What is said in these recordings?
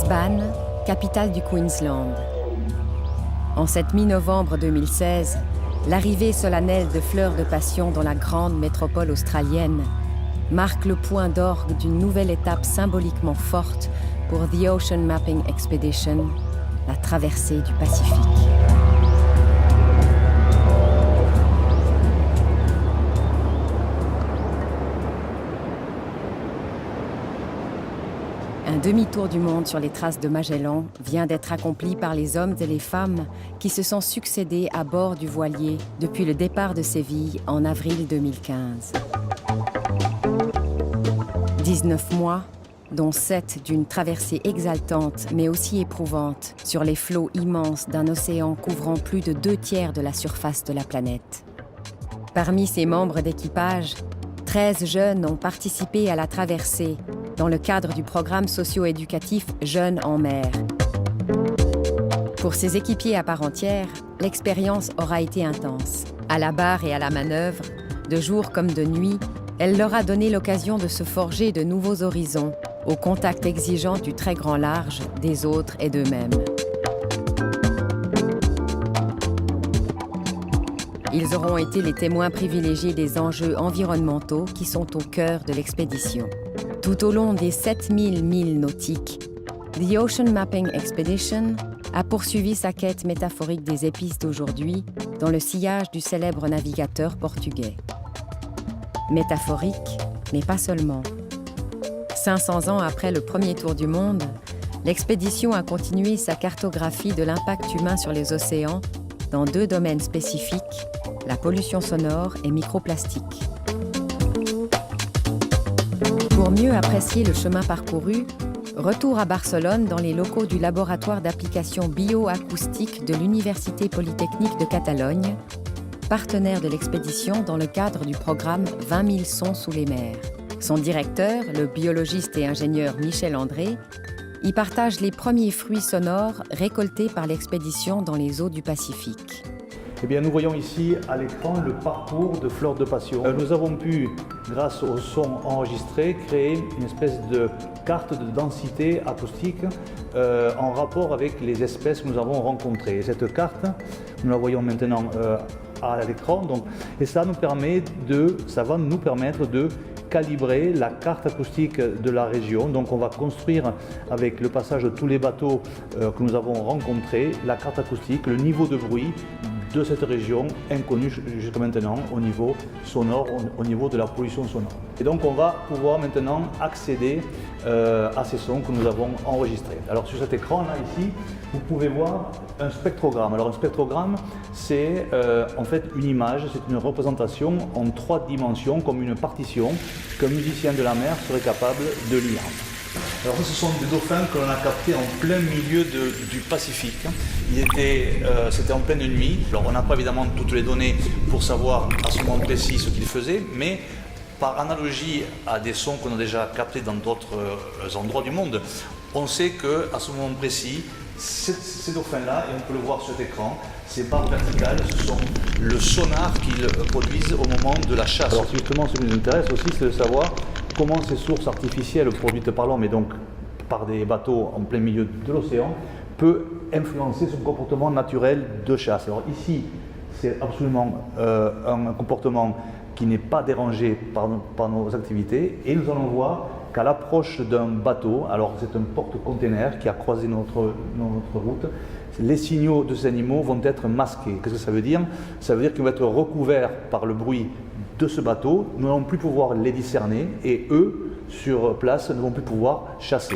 Brisbane, capitale du Queensland. En cette mi-novembre 2016, l'arrivée solennelle de Fleur de Passion dans la grande métropole australienne marque le point d'orgue d'une nouvelle étape symboliquement forte pour The Ocean Mapping Expedition, la traversée du Pacifique. Un demi-tour du monde sur les traces de Magellan vient d'être accompli par les hommes et les femmes qui se sont succédés à bord du voilier depuis le départ de Séville en avril 2015. 19 mois, dont 7 d'une traversée exaltante mais aussi éprouvante sur les flots immenses d'un océan couvrant plus de 2/3 de la surface de la planète. Parmi ces membres d'équipage, 13 jeunes ont participé à la traversée dans le cadre du programme socio-éducatif Jeunes en mer. Pour ces équipiers à part entière, l'expérience aura été intense. À la barre et à la manœuvre, de jour comme de nuit, elle leur a donné l'occasion de se forger de nouveaux horizons, au contact exigeant du très grand large, des autres et d'eux-mêmes. Ils auront été les témoins privilégiés des enjeux environnementaux qui sont au cœur de l'expédition. Tout au long des 7000 milles nautiques, The Ocean Mapping Expedition a poursuivi sa quête métaphorique des épices d'aujourd'hui dans le sillage du célèbre navigateur portugais. Métaphorique, mais pas seulement. 500 ans après le premier tour du monde, l'expédition a continué sa cartographie de l'impact humain sur les océans dans 2 domaines spécifiques, la pollution sonore et microplastique. Pour mieux apprécier le chemin parcouru, retour à Barcelone dans les locaux du laboratoire d'application bioacoustique de l'Université Polytechnique de Catalogne, partenaire de l'expédition dans le cadre du programme 20 000 sons sous les mers. Son directeur, le biologiste et ingénieur Michel André, y partage les premiers fruits sonores récoltés par l'expédition dans les eaux du Pacifique. Eh bien, nous voyons ici à l'écran le parcours de Fleur de Passion. Nous avons pu, grâce au son enregistré, créer une espèce de carte de densité acoustique en rapport avec les espèces que nous avons rencontrées. Cette carte, nous la voyons maintenant à l'écran, et ça va nous permettre de calibrer la carte acoustique de la région. Donc on va construire avec le passage de tous les bateaux que nous avons rencontrés, la carte acoustique, le niveau de bruit de cette région inconnue jusqu'à maintenant au niveau sonore, au niveau de la pollution sonore. Et donc on va pouvoir maintenant accéder à ces sons que nous avons enregistrés. Alors sur cet écran là ici, vous pouvez voir un spectrogramme. Alors un spectrogramme, c'est en fait une image, c'est une représentation en 3 dimensions comme une partition qu'un musicien de la mer serait capable de lire. Alors ce sont des dauphins que l'on a captés en plein milieu du Pacifique. C'était en pleine nuit. Alors on n'a pas évidemment toutes les données pour savoir à ce moment précis ce qu'ils faisaient, mais par analogie à des sons qu'on a déjà captés dans d'autres endroits du monde, on sait qu'à ce moment précis, ces dauphins-là, et on peut le voir sur cet écran, ces barres verticales, ce sont le sonar qu'ils produisent au moment de la chasse. Alors justement, ce qui nous intéresse aussi, c'est de savoir comment ces sources artificielles produites par l'homme, et donc par des bateaux en plein milieu de l'océan, peut influencer son comportement naturel de chasse. Alors ici, c'est absolument un comportement qui n'est pas dérangé par nos activités, et nous allons voir qu'à l'approche d'un bateau, alors c'est un porte-container qui a croisé notre route, les signaux de ces animaux vont être masqués. Qu'est-ce que ça veut dire? Ça veut dire qu'ils vont être recouverts par le bruit de ce bateau, nous n'allons plus pouvoir les discerner, et eux, sur place, ne vont plus pouvoir chasser.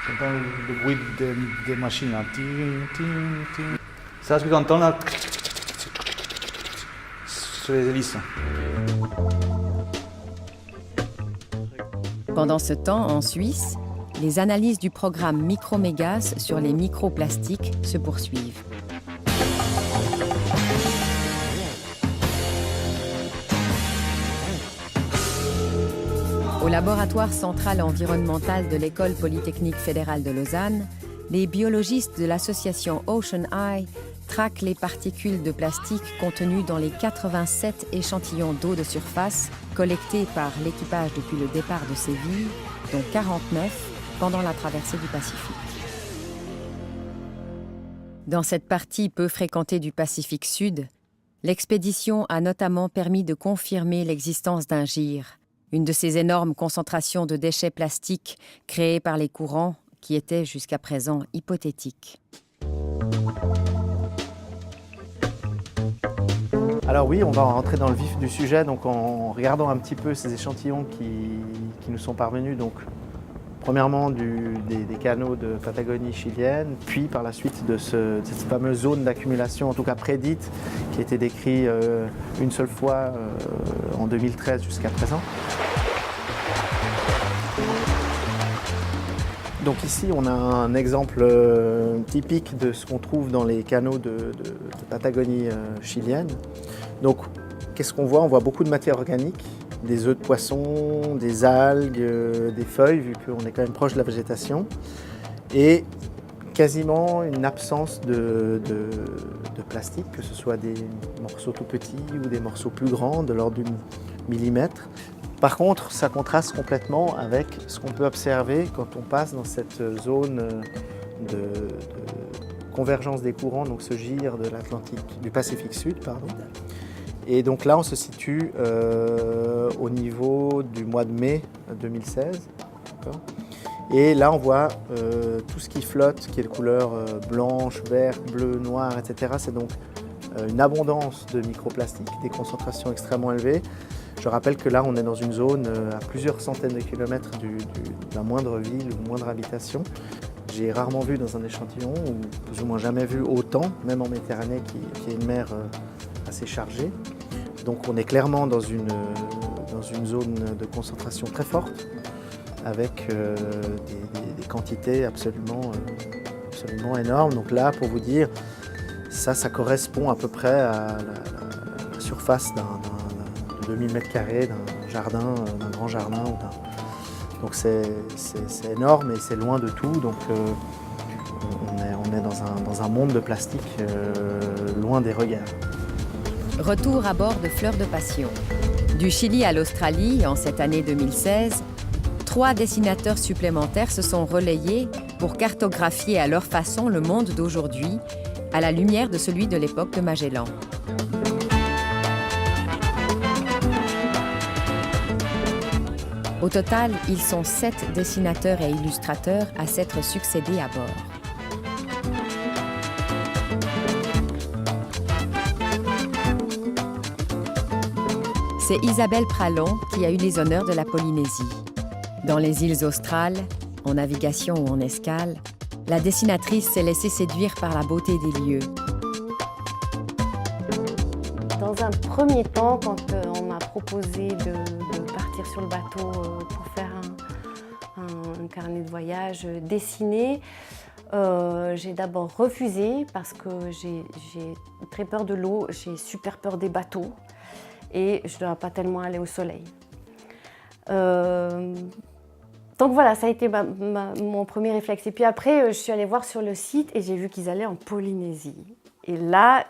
J'entends le bruit des machines là. C'est ce que j'entends là sur les hélices. Pendant ce temps, en Suisse, les analyses du programme Micromégas sur les microplastiques se poursuivent. Au laboratoire central environnemental de l'École polytechnique fédérale de Lausanne, les biologistes de l'association Ocean Eye traque les particules de plastique contenues dans les 87 échantillons d'eau de surface collectés par l'équipage depuis le départ de Séville, dont 49 pendant la traversée du Pacifique. Dans cette partie peu fréquentée du Pacifique Sud, l'expédition a notamment permis de confirmer l'existence d'un gyre, une de ces énormes concentrations de déchets plastiques créées par les courants qui étaient jusqu'à présent hypothétiques. Alors oui, on va rentrer dans le vif du sujet donc en regardant un petit peu ces échantillons qui nous sont parvenus. Donc, premièrement des canaux de Patagonie chilienne, puis par la suite de cette fameuse zone d'accumulation, en tout cas prédite, qui a été décrite une seule fois en 2013 jusqu'à présent. Donc ici, on a un exemple typique de ce qu'on trouve dans les canaux de Patagonie chilienne. Donc, qu'est-ce qu'on voit? On voit beaucoup de matière organique, des œufs de poisson, des algues, des feuilles, vu qu'on est quand même proche de la végétation, et quasiment une absence de plastique, que ce soit des morceaux tout petits ou des morceaux plus grands, de l'ordre du millimètre. Par contre, ça contraste complètement avec ce qu'on peut observer quand on passe dans cette zone de convergence des courants, donc ce gyre de l'Atlantique, du Pacifique Sud, pardon. Et donc là, on se situe au niveau du mois de mai 2016. Et là, on voit tout ce qui flotte, qui est de couleur blanche, verte, bleue, noire, etc. C'est donc une abondance de microplastiques, des concentrations extrêmement élevées. Je rappelle que là, on est dans une zone à plusieurs centaines de kilomètres de la moindre ville ou moindre habitation. J'ai rarement vu dans un échantillon, ou plus ou moins jamais vu autant, même en Méditerranée, qui est une mer assez chargée. Donc on est clairement dans une zone de concentration très forte, avec des quantités absolument énormes. Donc là, pour vous dire, ça correspond à peu près à la surface de 2000 m² d'un jardin, d'un grand jardin. Donc c'est énorme et c'est loin de tout. Donc on est dans un monde de plastique loin des regards. Retour à bord de Fleur de Passion. Du Chili à l'Australie, en cette année 2016, 3 dessinateurs supplémentaires se sont relayés pour cartographier à leur façon le monde d'aujourd'hui, à la lumière de celui de l'époque de Magellan. Au total, ils sont 7 dessinateurs et illustrateurs à s'être succédés à bord. C'est Isabelle Pralon qui a eu les honneurs de la Polynésie. Dans les îles australes, en navigation ou en escale, la dessinatrice s'est laissée séduire par la beauté des lieux. Dans un premier temps, quand on m'a proposé de partir sur le bateau pour faire un carnet de voyage dessiné, j'ai d'abord refusé parce que j'ai très peur de l'eau, j'ai super peur des bateaux et je ne dois pas tellement aller au soleil. Donc voilà, ça a été mon premier réflexe. Et puis après, je suis allée voir sur le site et j'ai vu qu'ils allaient en Polynésie. Et là,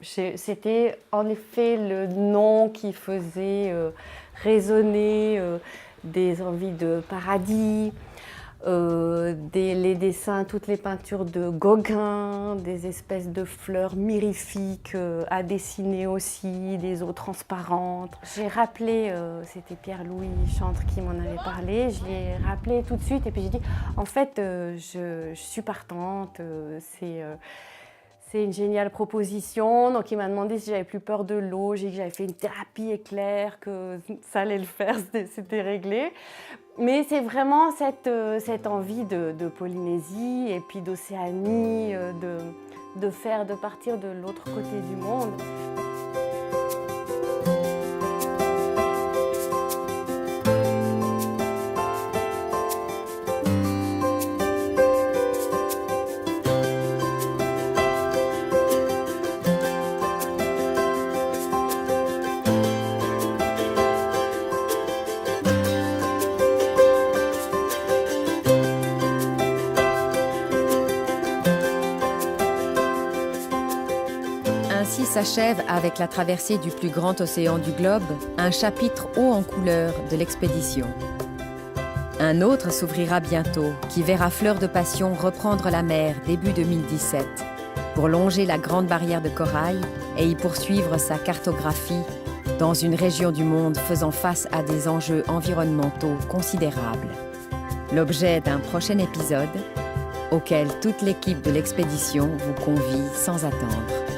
c'était en effet le nom qui faisait résonner des envies de paradis, les dessins, toutes les peintures de Gauguin, des espèces de fleurs mirifiques à dessiner aussi, des eaux transparentes. J'ai rappelé, c'était Pierre-Louis Chantre qui m'en avait parlé, je l'ai rappelé tout de suite et puis j'ai dit en fait je suis partante, c'est une géniale proposition. Donc il m'a demandé si j'avais plus peur de l'eau. J'ai dit que j'avais fait une thérapie éclair, que ça allait le faire, c'était réglé. Mais c'est vraiment cette envie de Polynésie et puis d'Océanie, de partir de l'autre côté du monde. s'achève avec la traversée du plus grand océan du globe, un chapitre haut en couleur de l'expédition. Un autre s'ouvrira bientôt, qui verra Fleur de Passion reprendre la mer début 2017, pour longer la grande barrière de corail et y poursuivre sa cartographie dans une région du monde faisant face à des enjeux environnementaux considérables. L'objet d'un prochain épisode, auquel toute l'équipe de l'expédition vous convie sans attendre.